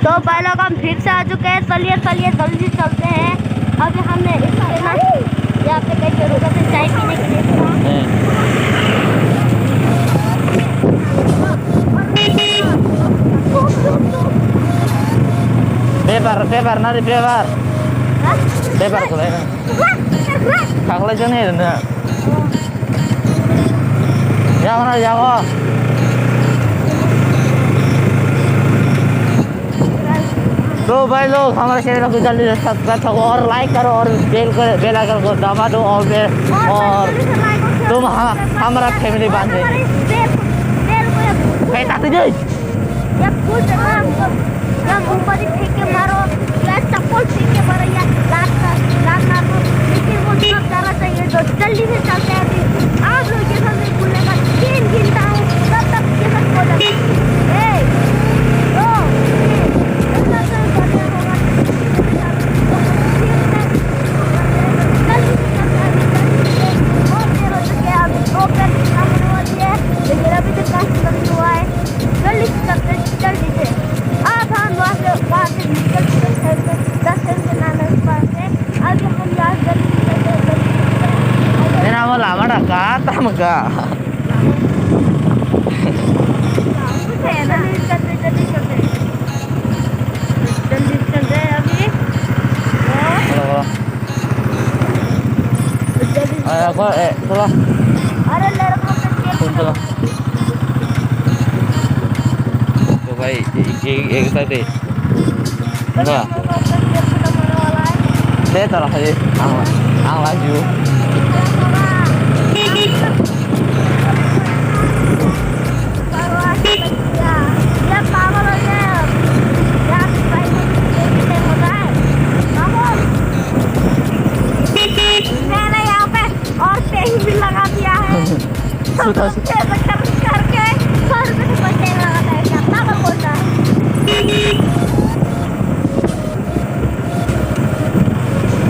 तो भाई लोग हम फिर से आ चुके हैं। चलिए चलिए जल्दी चलते हैं। अभी हमने इससे ना यहाँ पे कहीं रुका थे चाय पीने के लिए। Bebar nari bebar. Bebar ko lang. Kakla dyan eh. Jago na jago. तो भाई लोग हमारे चैनल को जल्दी से सब्सक्राइब करो और लाइक करो और बेल आइकन को दबा दो और तुम हमारा फैमिली बन जाए। कैसा तुझे? जब कुछ जब ऊपर ही फेंक के मारो या चप्पल फेंक के मारो या लात मारो, लेकिन वो सब करना चाहिए। तो जल्दी से चलते हैं। अभी आप लोग के साथ में भूलेगा 3 गिनता हूँ तब तक के साथ हो जाएगा। 1 2 lama dah kata mega. Aku itulah. Itulah. Tuh baik, ini tadi. Enggak. Saya taruh aja. Ang laju. भी लगा दिया है करके सर पे बच्चे लगाता है। क्या पागल बोलता है?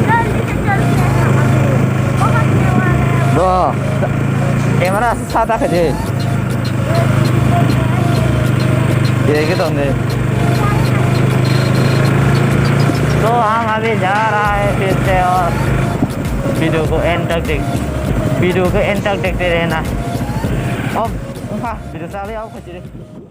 जल्दी से चलते हैं, पहुंचने वाले हैं। दो कैमरा सादा खजे ये के तुमने तो हम अभी जा रहा है फिर से और वीडियो को एंड तक देखते रहना। अब वीडियो सारे आओ खींच